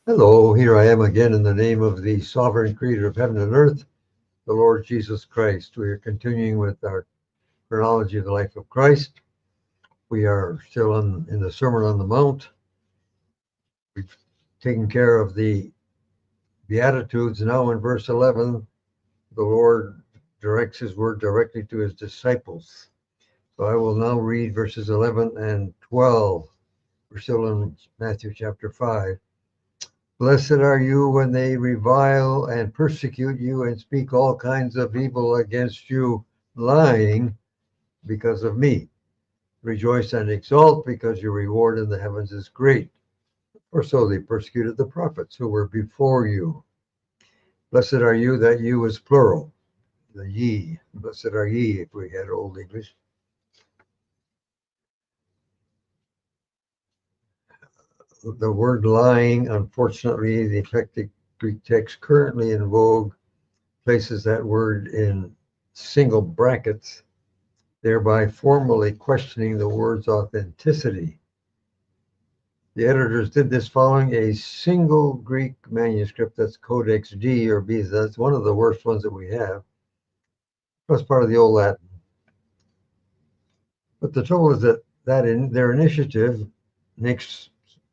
Hello, here I am again in the name of the sovereign creator of heaven and earth, the Lord Jesus Christ. We are continuing with our chronology of the life of Christ. We are still in the Sermon on the Mount. We've taken care of the Beatitudes. Now in verse 11, the Lord directs his word directly to his disciples. So I will now read verses 11 and 12. We're still in Matthew chapter 5. Blessed are you when they revile and persecute you and speak all kinds of evil against you, lying because of me. Rejoice and exult, because your reward in the heavens is great. For so they persecuted the prophets who were before you. Blessed are you, that you is plural, the ye. Blessed are ye, if we had Old English. The word lying, unfortunately, the eclectic Greek text currently in vogue places that word in single brackets, thereby formally questioning the word's authenticity. The editors did this following a single Greek manuscript that's Codex D or B. That's one of the worst ones that we have. Plus part of the Old Latin. But the trouble is that in their initiative makes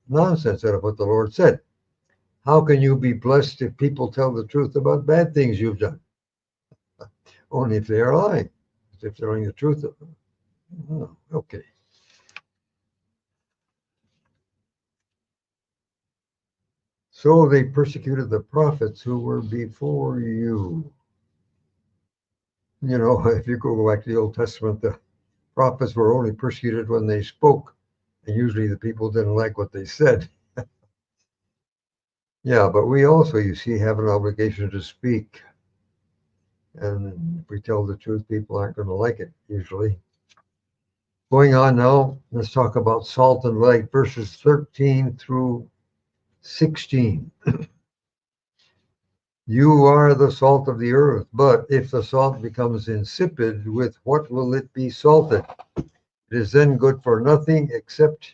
nonsense out of what the Lord said. How can you be blessed if people tell the truth about bad things you've done? Only if they are lying. If they're telling the truth. Oh, okay. So they persecuted the prophets who were before you. You know, if you go back to the Old Testament, the prophets were only persecuted when they spoke, and usually the people didn't like what they said. Yeah, but we also, you see, have an obligation to speak. And if we tell the truth, people aren't going to like it, usually. Going on now, let's talk about salt and light, verses 13 through 16. You are the salt of the earth, but if the salt becomes insipid, with what will it be salted? It is then good for nothing except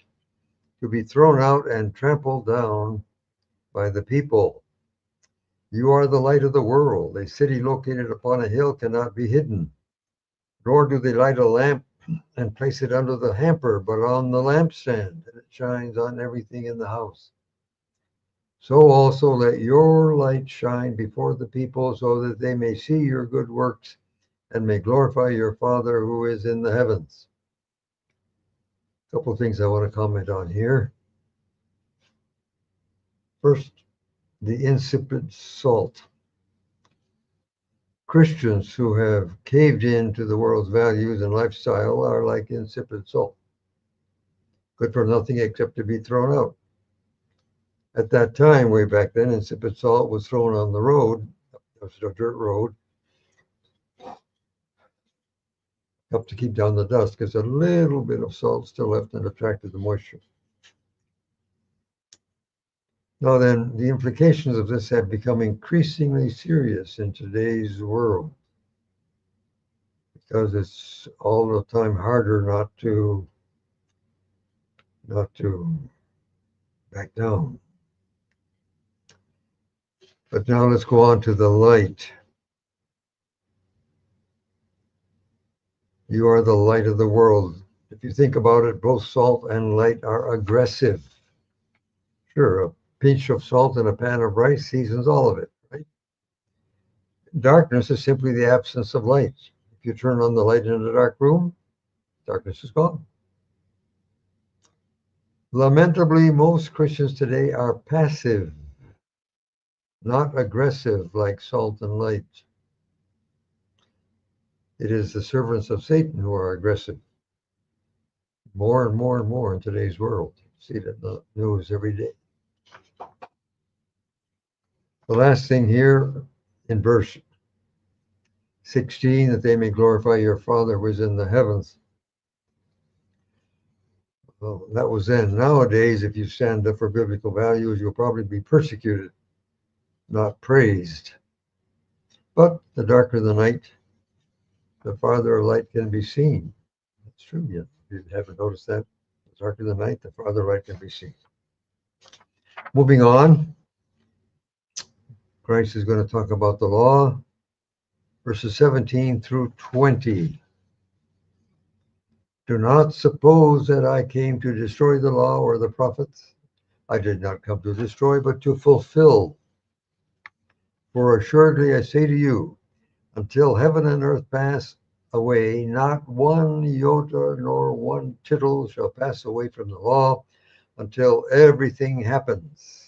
to be thrown out and trampled down by the people. You are the light of the world. A city located upon a hill cannot be hidden, nor do they light a lamp and place it under the hamper, but on the lampstand, and it shines on everything in the house. So also let your light shine before the people, so that they may see your good works and may glorify your Father who is in the heavens. A couple of things I want to comment on here. First, the insipid salt. Christians who have caved in to the world's values and lifestyle are like insipid salt, good for nothing except to be thrown out. At that time, way back then, insipid salt was thrown on the road. It was a dirt road, helped to keep down the dust because a little bit of salt still left and attracted the moisture. Now then, the implications of this have become increasingly serious in today's world, because it's all the time harder not to back down. But now let's go on to the light. You are the light of the world. If you think about it, both salt and light are aggressive. Sure, a pinch of salt in a pan of rice seasons all of it, right? Darkness is simply the absence of light. If you turn on the light in a dark room, darkness is gone. Lamentably, most Christians today are passive, not aggressive like salt and light. It is the servants of Satan who are aggressive. More and more and more in today's world. You see it in the news every day. The last thing here in verse 16, that they may glorify your Father who is in the heavens. Well, that was then. Nowadays, if you stand up for biblical values, you'll probably be persecuted, not praised. But the darker the night, the farther light can be seen. That's true. Yeah. If you haven't noticed that, the darker the night, the farther light can be seen. Moving on, Christ is going to talk about the law, verses 17 through 20. Do not suppose that I came to destroy the law or the prophets. I did not come to destroy, but to fulfill. For assuredly I say to you, until heaven and earth pass away, not one iota nor one tittle shall pass away from the law until everything happens.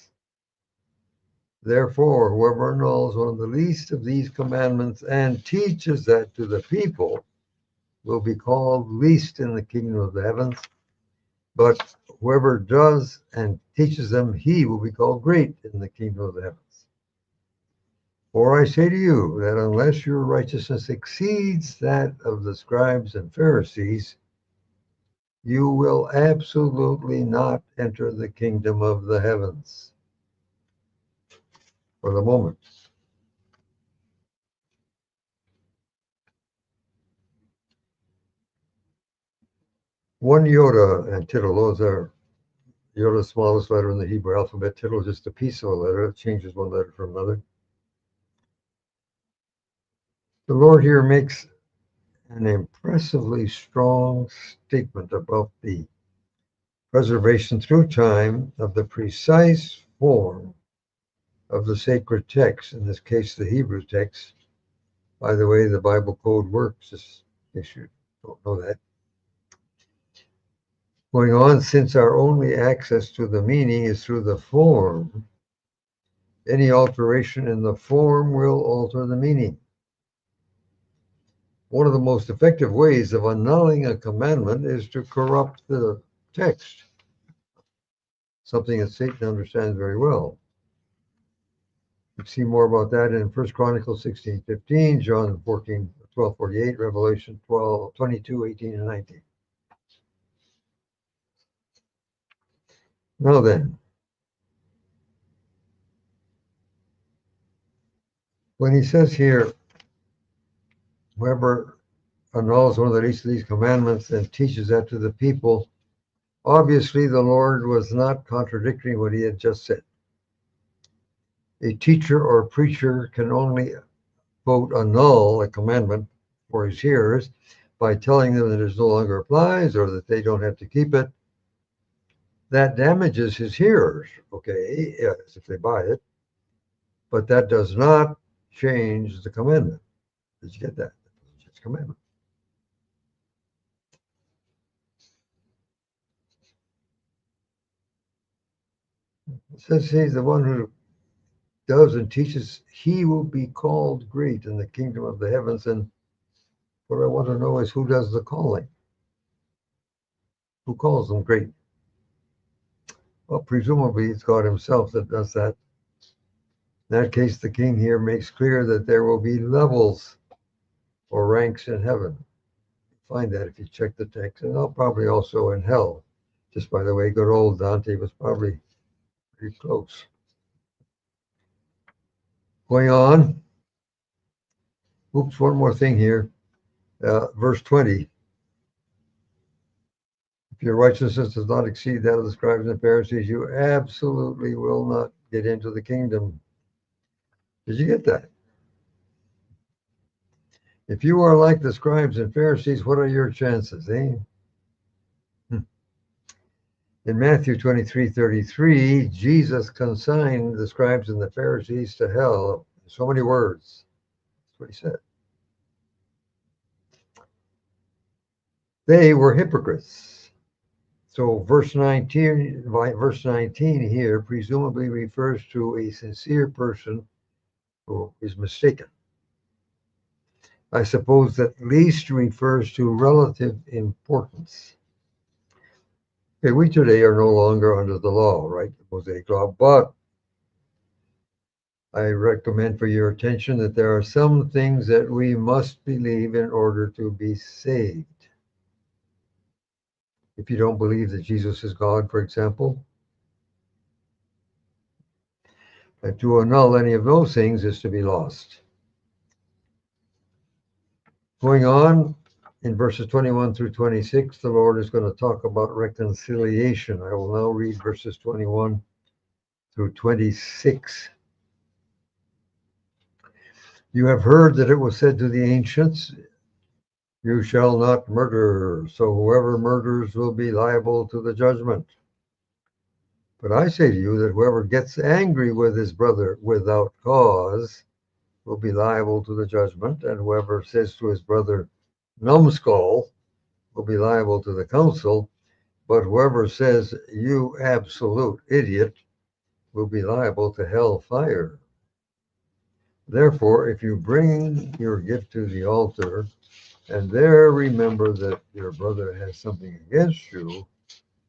Therefore, whoever knows one of the least of these commandments and teaches that to the people will be called least in the kingdom of the heavens. But whoever does and teaches them, he will be called great in the kingdom of the heavens. For I say to you that unless your righteousness exceeds that of the scribes and Pharisees, you will absolutely not enter the kingdom of the heavens. For the moment. One iota and tittle, those are iota, the smallest letter in the Hebrew alphabet. Tittle is just a piece of a letter. It changes one letter from another. The Lord here makes an impressively strong statement about the preservation through time of the precise form of the sacred text, in this case, the Hebrew text. By the way, the Bible code works, just in case you don't know that. Going on, since our only access to the meaning is through the form, any alteration in the form will alter the meaning. One of the most effective ways of annulling a commandment is to corrupt the text, something that Satan understands very well. You can see more about that in 1 Chronicles 16:15, John 12:48, Revelation 22:18 and 19. Now then, when he says here, whoever annuls one of the least of these commandments and teaches that to the people, obviously the Lord was not contradicting what he had just said. A teacher or preacher can only, quote, annul a commandment for his hearers by telling them that it no longer applies or that they don't have to keep it. That damages his hearers, okay, yes, if they buy it, but that does not change the commandment. Did you get that? It's a commandment. It says he's the one who does and teaches, he will be called great in the kingdom of the heavens. And what I want to know is who does the calling? Who calls them great? Well, presumably it's God himself that does that. In that case, the king here makes clear that there will be levels or ranks in heaven. Find that if you check the text, and probably also in hell. Just by the way, good old Dante was probably pretty close. Going on. Oops, one more thing here. Verse 20. If your righteousness does not exceed that of the scribes and Pharisees, you absolutely will not get into the kingdom. Did you get that? If you are like the scribes and Pharisees, what are your chances, eh? In Matthew 23:33, Jesus consigned the scribes and the Pharisees to hell. So many words. That's what he said. They were hypocrites. So verse 19 here presumably refers to a sincere person who is mistaken. I suppose that least refers to relative importance. Okay, we today are no longer under the law, right? The Mosaic law, but I recommend for your attention that there are some things that we must believe in order to be saved. If you don't believe that Jesus is God, for example, and to annul any of those things is to be lost. Going on, in verses 21 through 26, the Lord is going to talk about reconciliation. I will now read verses 21 through 26. You have heard that it was said to the ancients, you shall not murder, so whoever murders will be liable to the judgment. But I say to you that whoever gets angry with his brother without cause will be liable to the judgment, and whoever says to his brother, numbskull, will be liable to the council, but whoever says, you absolute idiot, will be liable to hell fire. Therefore, if you bring your gift to the altar, and there remember that your brother has something against you,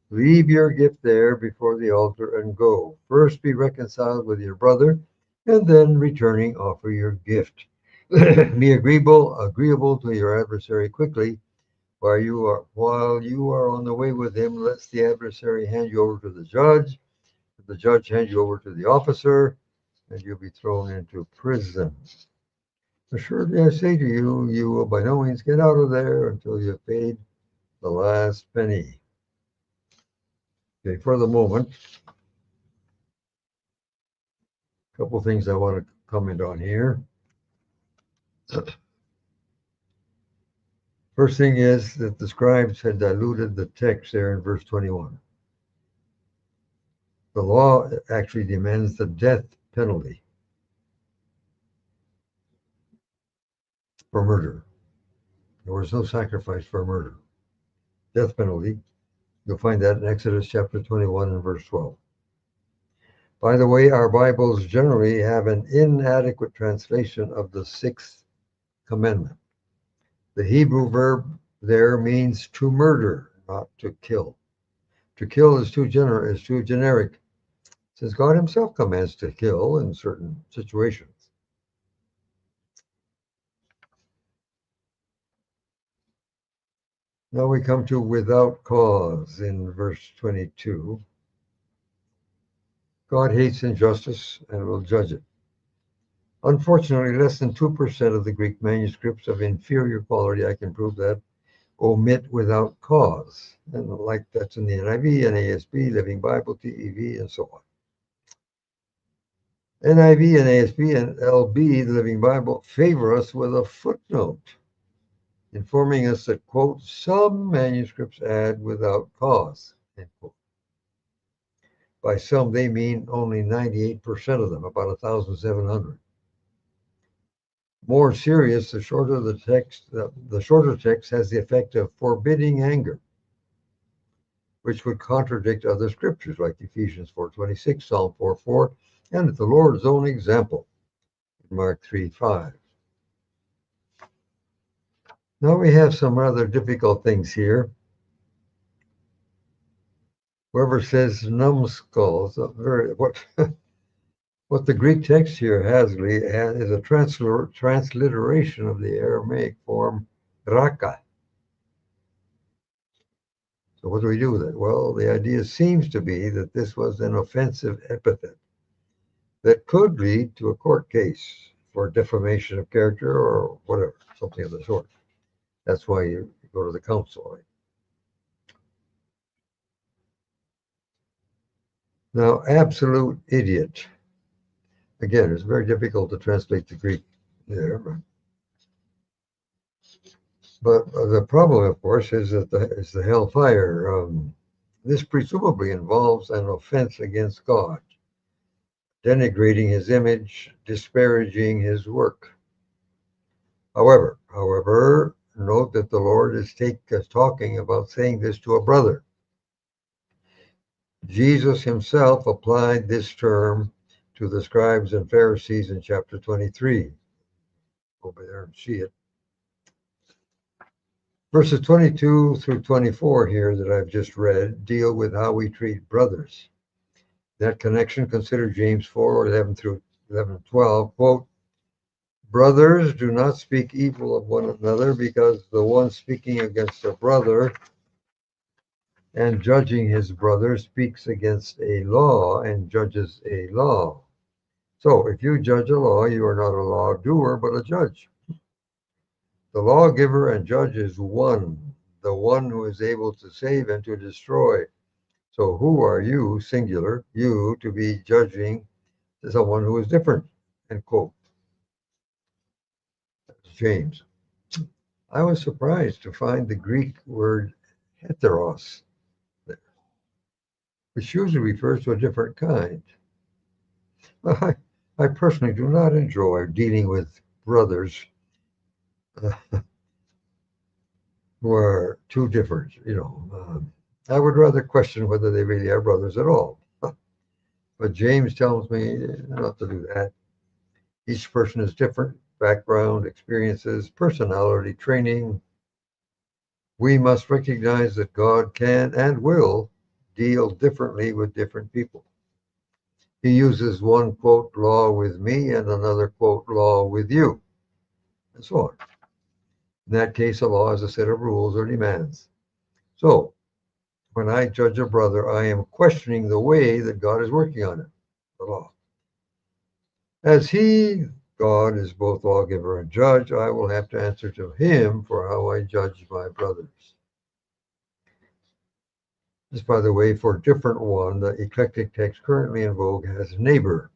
leave your gift there before the altar and go. First be reconciled with your brother, and then returning offer your gift. Be agreeable to your adversary quickly, while you are on the way with him, lest the adversary hand you over to the judge, the judge hand you over to the officer, and you'll be thrown into prison. Assuredly, I say to you, you will by no means get out of there until you have paid the last penny. Okay, for the moment, a couple of things I want to comment on here. First thing is that the scribes had diluted the text there in verse 21. The law actually demands the death penalty for murder. There was no sacrifice for murder. Death penalty. You'll find that in Exodus chapter 21 and verse 12. By the way, our Bibles generally have an inadequate translation of the sixth commandment. The Hebrew verb there means to murder, not to kill. To kill is too generic, since God himself commands to kill in certain situations. Now we come to without cause in verse 22. God hates injustice and will judge it. Unfortunately, less than 2% of the Greek manuscripts of inferior quality, I can prove that, omit without cause. And like that's in the NIV, NASB, Living Bible, TEV, and so on. NIV, NASB, and LB, the Living Bible, favor us with a footnote informing us that, quote, some manuscripts add without cause, end quote. By some, they mean only 98% of them, about 1,700. More serious, the shorter text has the effect of forbidding anger, which would contradict other scriptures like Ephesians 4:26, Psalm 4:4, and the Lord's own example, Mark 3:5. Now we have some rather difficult things here. Whoever says numbskulls, what the Greek text here has is a transliteration of the Aramaic form raka. So what do we do with it? Well, the idea seems to be that this was an offensive epithet that could lead to a court case for defamation of character or whatever, something of the sort. That's why you go to the council. Right? Now, absolute idiot. Again, it's very difficult to translate the Greek there. But the problem, of course, is that it's the hellfire. This presumably involves an offense against God, denigrating his image, disparaging his work. However, note that the Lord is talking about saying this to a brother. Jesus himself applied this term to the scribes and Pharisees in chapter 23. Over there and see it. Verses 22 through 24 here that I've just read deal with how we treat brothers. That connection, consider James 4:11 through 11:12, quote, brothers, do not speak evil of one another, because the one speaking against a brother and judging his brother speaks against a law and judges a law. So if you judge a law, you are not a lawdoer, but a judge. The lawgiver and judge is one, the one who is able to save and to destroy. So who are you, singular, you, to be judging someone who is different, end quote. James. I was surprised to find the Greek word heteros there, which usually refers to a different kind. I personally do not enjoy dealing with brothers who are too different. I would rather question whether they really are brothers at all. But James tells me not to do that. Each person is different, background, experiences, personality, training. We must recognize that God can and will deal differently with different people. He uses one quote law with me and another quote law with you, and so on. In that case, a law is a set of rules or demands. So, when I judge a brother, I am questioning the way that God is working on it, the law. As He, God, is both lawgiver and judge, I will have to answer to Him for how I judge my brothers. Just by the way, for a different one, the eclectic text currently in vogue has neighbor,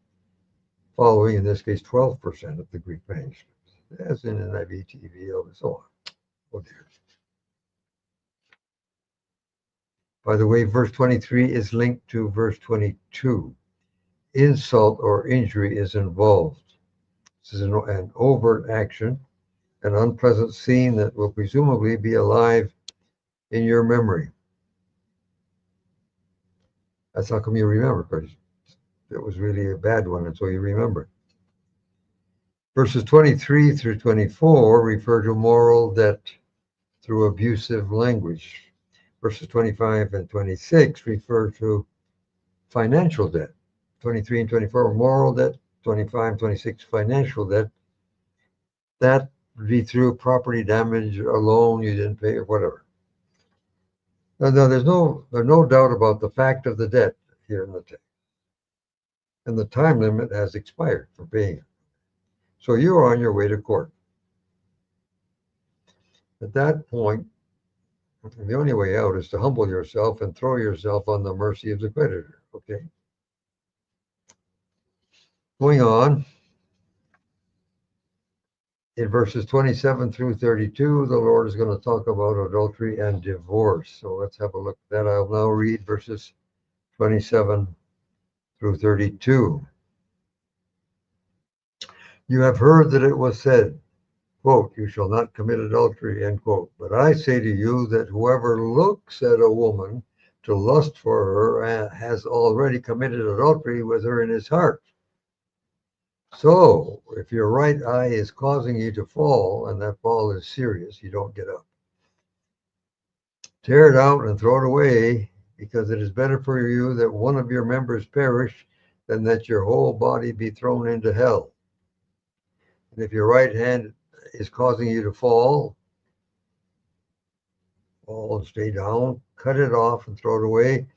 following, in this case, 12% of the Greek manuscripts, as in NIV, TVL, and so on. Oh dear. By the way, verse 23 is linked to verse 22. Insult or injury is involved. This is an overt action, an unpleasant scene that will presumably be alive in your memory. That's how come you remember, because it was really a bad one, and so you remember. Verses 23 through 24 refer to moral debt through abusive language. Verses 25 and 26 refer to financial debt. 23 and 24, moral debt. 25 and 26, financial debt. That would be through property damage, a loan you didn't pay, or whatever. Now, there's no doubt about the fact of the debt here in the text. And the time limit has expired for paying it. So you are on your way to court. At that point, the only way out is to humble yourself and throw yourself on the mercy of the creditor. Okay? Going on, in verses 27 through 32, the Lord is going to talk about adultery and divorce. So let's have a look at that. I'll now read verses 27 through 32. You have heard that it was said, quote, you shall not commit adultery, end quote. But I say to you that whoever looks at a woman to lust for her has already committed adultery with her in his heart. So, if your right eye is causing you to fall, and that fall is serious, you don't get up, tear it out and throw it away, because it is better for you that one of your members perish than that your whole body be thrown into hell. And if your right hand is causing you to fall and stay down, cut it off and throw it away,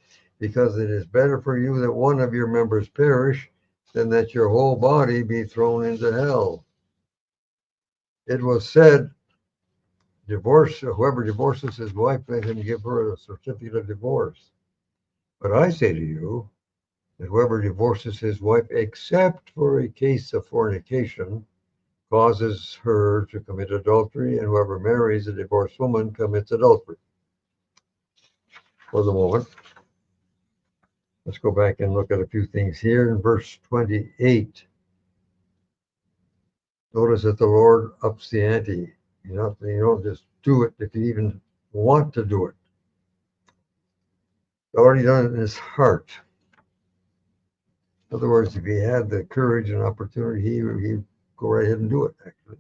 because it is better for you that one of your members perish than that your whole body be thrown into hell. It was said, whoever divorces his wife, let him give her a certificate of divorce. But I say to you that whoever divorces his wife, except for a case of fornication, causes her to commit adultery, and whoever marries a divorced woman commits adultery. For the moment, let's go back and look at a few things here. In verse 28, notice that the Lord ups the ante. You don't just do it if you even want to do it. He's already done it in his heart. In other words, if he had the courage and opportunity, he'd go right ahead and do it, actually.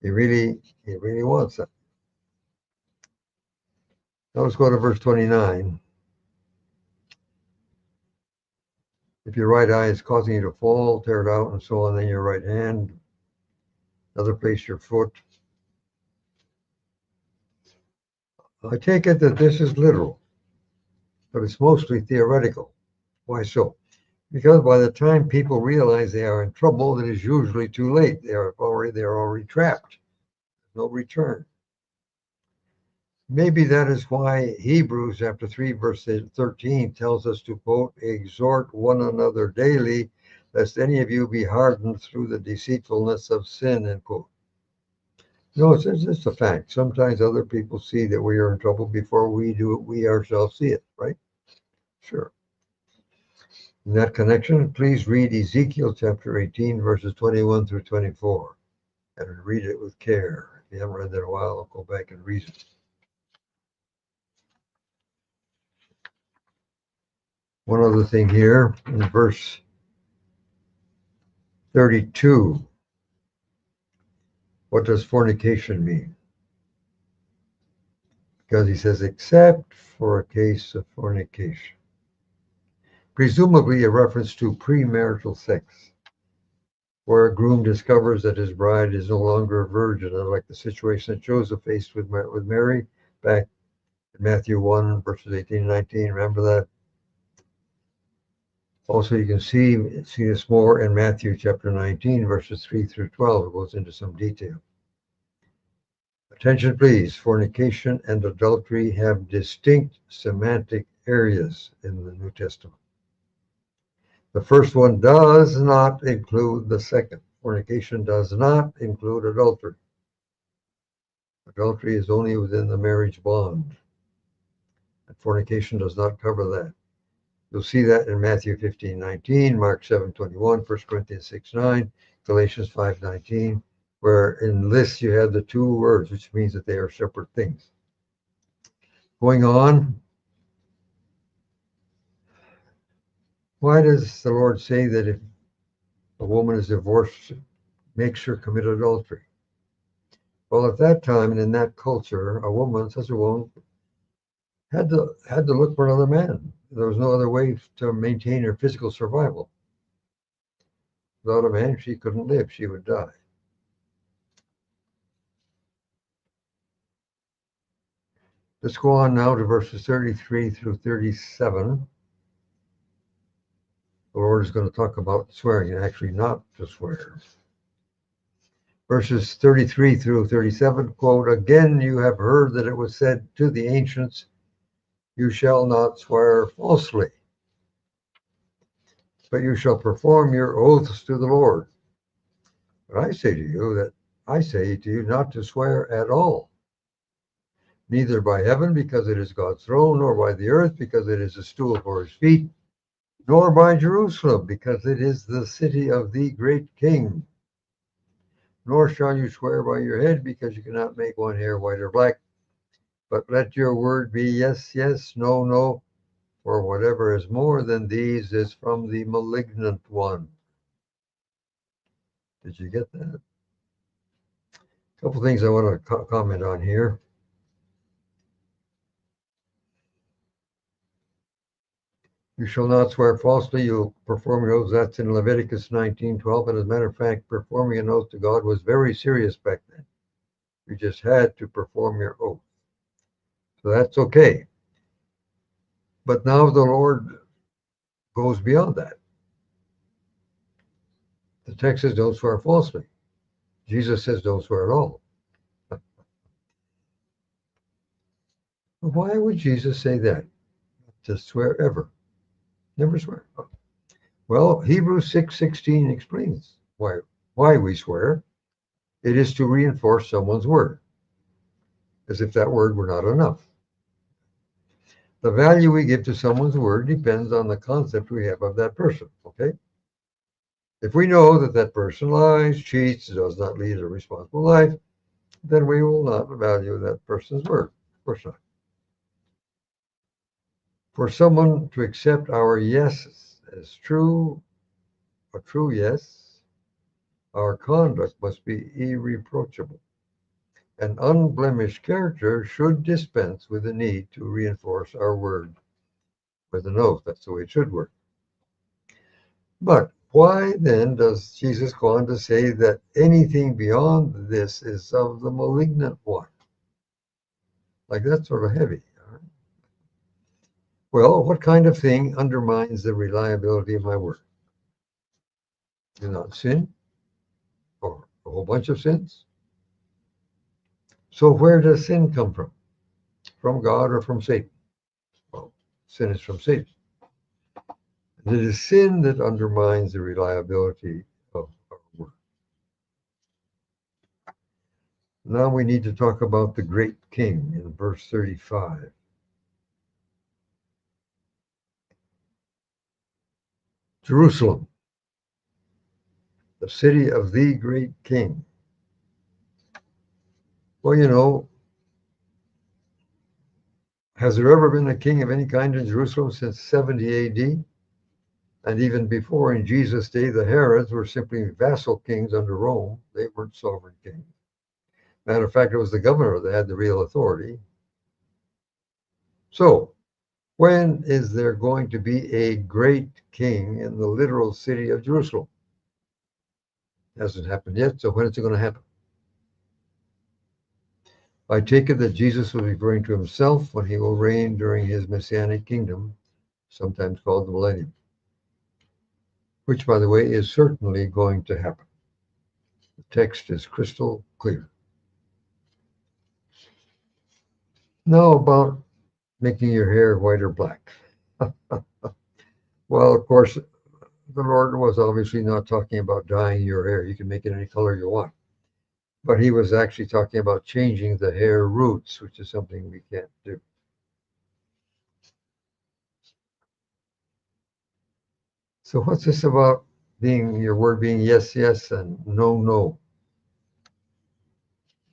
He really wants that. Now let's go to verse 29. If your right eye is causing you to fall, tear it out, and so on, then your right hand, another place your foot. I take it that this is literal, but it's mostly theoretical. Why so? Because by the time people realize they are in trouble, it is usually too late. They are already trapped. No return. Maybe that is why Hebrews chapter 3, verse 13 tells us to, quote, exhort one another daily, lest any of you be hardened through the deceitfulness of sin, end quote. No, it's a fact. Sometimes other people see that we are in trouble before we do it. We ourselves see it, right? Sure. In that connection, please read Ezekiel chapter 18, verses 21 through 24, and read it with care. If you haven't read that in a while, I'll go back and read it. One other thing here in verse 32. What does fornication mean? Because he says, except for a case of fornication. Presumably a reference to premarital sex, where a groom discovers that his bride is no longer a virgin, like the situation that Joseph faced with Mary back in Matthew 1, verses 18 and 19. Remember that? Also, you can see this more in Matthew chapter 19, verses 3 through 12. It goes into some detail. Attention, please. Fornication and adultery have distinct semantic areas in the New Testament. The first one does not include the second. Fornication does not include adultery. Adultery is only within the marriage bond. And fornication does not cover that. You'll see that in Matthew 15:19, Mark 7:21, 1 Corinthians 6:9, Galatians 5:19, where in lists you have the two words, which means that they are separate things. Going on, why does the Lord say that if a woman is divorced, makes her commit adultery? Well, at that time and in that culture, such a woman, had to look for another man. There was no other way to maintain her physical survival. Without a man, she couldn't live. She would die. Let's go on now to verses 33 through 37. The Lord is going to talk about swearing and actually not to swear. Verses 33 through 37, quote, again, you have heard that it was said to the ancients, you shall not swear falsely, but you shall perform your oaths to the Lord. But I say to you not to swear at all, neither by heaven, because it is God's throne, nor by the earth, because it is a stool for his feet, nor by Jerusalem, because it is the city of the great King. Nor shall you swear by your head, because you cannot make one hair white or black. But let your word be yes, yes, no, no, for whatever is more than these is from the malignant one. Did you get that? A couple things I want to comment on here. You shall not swear falsely. You'll perform your oaths. That's in Leviticus 19:12. And as a matter of fact, performing an oath to God was very serious back then. You just had to perform your oath. So that's okay. But now the Lord goes beyond that. The text says don't swear falsely. Jesus says don't swear at all. Why would Jesus say that? To swear ever. Never swear. Well, Hebrews 6:16 explains why we swear. It is to reinforce someone's word, as if that word were not enough. The value we give to someone's word depends on the concept we have of that person, okay? If we know that that person lies, cheats, does not lead a responsible life, then we will not value that person's word. Of course not. For someone to accept our yes as true, a true yes, our conduct must be irreproachable. An unblemished character should dispense with the need to reinforce our word with an oath. That's the way it should work. But why then does Jesus go on to say that anything beyond this is of the malignant one? Like, that's sort of heavy. Well, what kind of thing undermines the reliability of my word? Do not sin, or a whole bunch of sins. So where does sin come from? From God or from Satan? Well, sin is from Satan. And it is sin that undermines the reliability of our word. Now we need to talk about the great king in verse 35. Jerusalem, the city of the great king. Well, has there ever been a king of any kind in Jerusalem since 70 AD? And even before, in Jesus' day, the Herods were simply vassal kings under Rome. They weren't sovereign kings. Matter of fact, it was the governor that had the real authority. So, when is there going to be a great king in the literal city of Jerusalem? Hasn't happened yet, so when is it going to happen? I take it that Jesus was referring to himself when he will reign during his messianic kingdom, sometimes called the millennium, which, by the way, is certainly going to happen. The text is crystal clear. Now about making your hair white or black. Well, of course, the Lord was obviously not talking about dyeing your hair. You can make it any color you want. But he was actually talking about changing the hair roots, which is something we can't do. So what's this about your word being yes, yes, and no, no?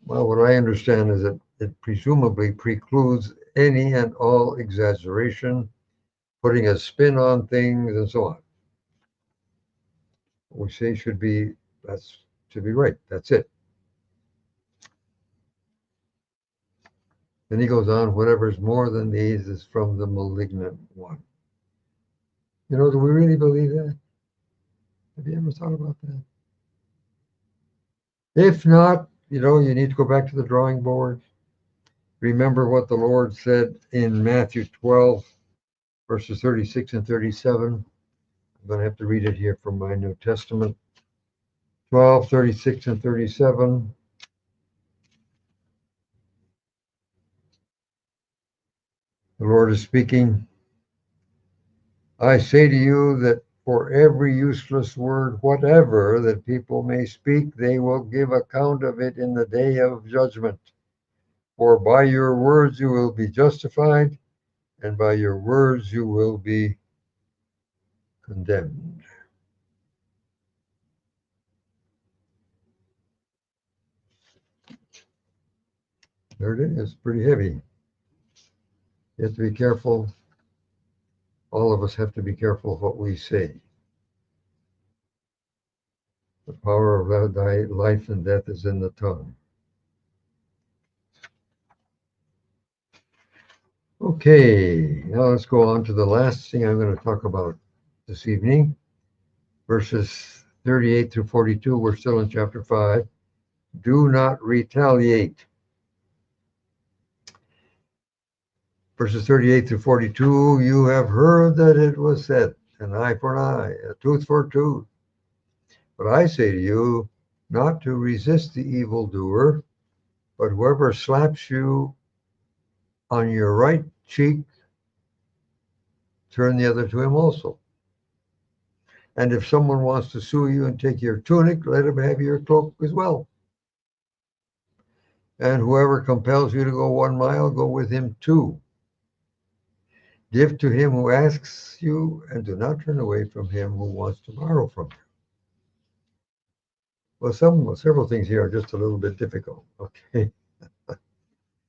Well, what I understand is that it presumably precludes any and all exaggeration, putting a spin on things, and so on. What we say should be right. That's it. Then he goes on, whatever is more than these is from the malignant one. Do we really believe that? Have you ever thought about that? If not, you need to go back to the drawing board. Remember what the Lord said in Matthew 12, verses 36 and 37. I'm going to have to read it here from my New Testament. 12, 36 and 37. The Lord is speaking. I say to you that for every useless word, whatever that people may speak, they will give account of it in the day of judgment. For by your words you will be justified, and by your words you will be condemned. There it is, pretty heavy. You have to be careful. All of us have to be careful of what we say. The power of life and death is in the tongue. Okay, now let's go on to the last thing I'm going to talk about this evening. Verses 38 through 42, we're still in chapter 5. Do not retaliate. Verses 38 through 42, you have heard that it was said, an eye for an eye, a tooth for a tooth. But I say to you, not to resist the evildoer, but whoever slaps you on your right cheek, turn the other to him also. And if someone wants to sue you and take your tunic, let him have your cloak as well. And whoever compels you to go 1 mile, go with him 2. Give to him who asks you, and do not turn away from him who wants to borrow from you. Well, several things here are just a little bit difficult, okay?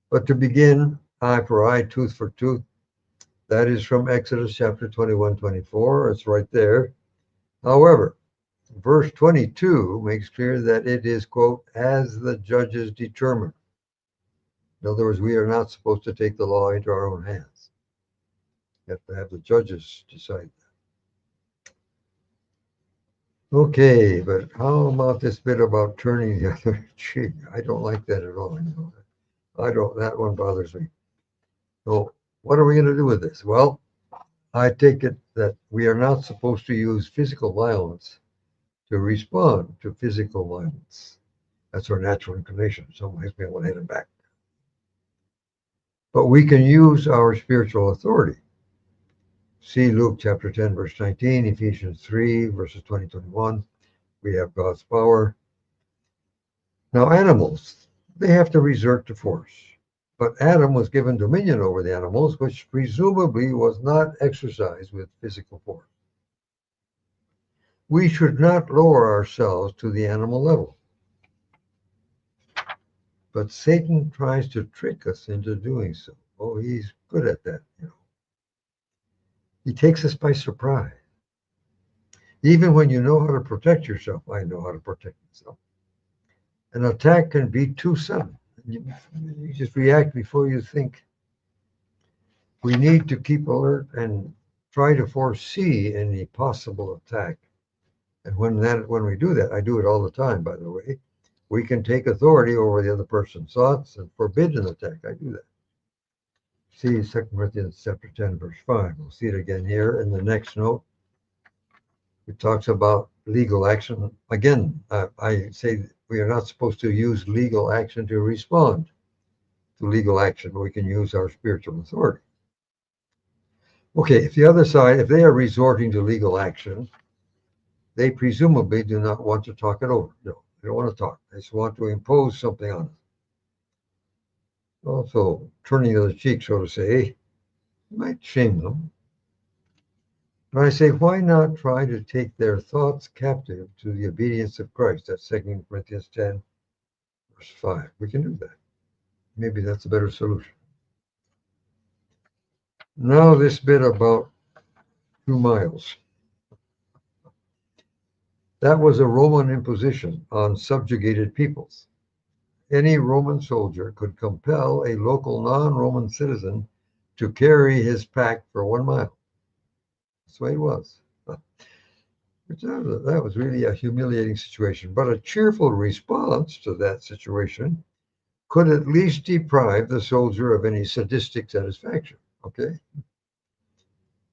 But to begin, eye for eye, tooth for tooth, that is from Exodus chapter 21, 24. It's right there. However, verse 22 makes clear that it is, quote, as the judges determine. In other words, we are not supposed to take the law into our own hands. You have to have the judges decide that. Okay, but how about this bit about turning the other cheek? I don't like that at all. That one bothers me. So what are we going to do with this? Well, I take it that we are not supposed to use physical violence to respond to physical violence. That's our natural inclination. Someone hits me, I want to hit him back. But we can use our spiritual authority. See Luke chapter 10, verse 19, Ephesians 3, verses 20, 21. We have God's power. Now, animals, they have to resort to force. But Adam was given dominion over the animals, which presumably was not exercised with physical force. We should not lower ourselves to the animal level. But Satan tries to trick us into doing so. Oh, he's good at that, He takes us by surprise. Even when you know how to protect yourself, I know how to protect myself. An attack can be too sudden. You just react before you think. We need to keep alert and try to foresee any possible attack. And when we do that, I do it all the time, by the way, we can take authority over the other person's thoughts and forbid an attack. I do that. See 2 Corinthians chapter 10, verse 5. We'll see it again here in the next note. It talks about legal action. Again, I say we are not supposed to use legal action to respond to legal action. We can use our spiritual authority. Okay, if the other side, if they are resorting to legal action, they presumably do not want to talk it over. No, they don't want to talk. They just want to impose something on us. Also, turning the other cheek, so to say, might shame them. And I say, why not try to take their thoughts captive to the obedience of Christ? That's 2 Corinthians 10, verse 5. We can do that. Maybe that's a better solution. Now this bit about 2 miles. That was a Roman imposition on subjugated peoples. Any Roman soldier could compel a local non-Roman citizen to carry his pack for 1 mile. That's the way it was. That was really a humiliating situation. But a cheerful response to that situation could at least deprive the soldier of any sadistic satisfaction, okay?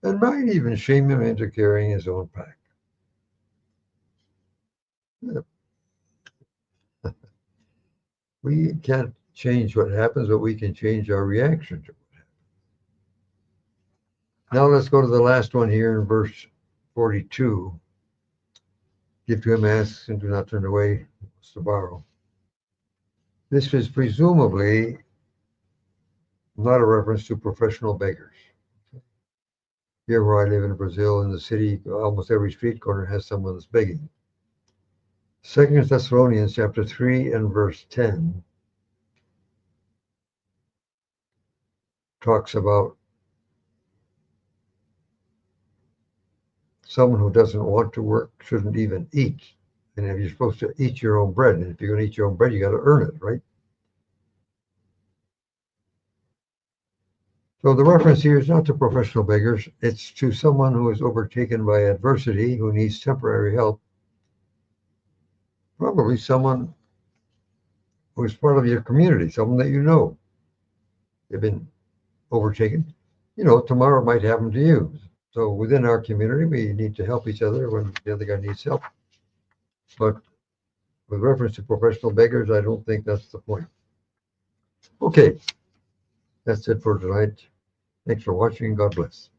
And might even shame him into carrying his own pack. We can't change what happens, but we can change our reaction to what happens. Now let's go to the last one here in verse 42. Give to him, ask, and do not turn away, to borrow. This is presumably not a reference to professional beggars. Here where I live in Brazil, in the city, almost every street corner has someone that's begging. 2 Thessalonians chapter 3 and verse 10 talks about someone who doesn't want to work shouldn't even eat. And if you're supposed to eat your own bread, and if you're going to eat your own bread, you got to earn it, right? So the reference here is not to professional beggars. It's to someone who is overtaken by adversity, who needs temporary help. Probably someone who is part of your community, someone that you know. They've been overtaken. Tomorrow might happen to you. So within our community, we need to help each other when the other guy needs help. But with reference to professional beggars, I don't think that's the point. Okay, that's it for tonight. Thanks for watching. God bless.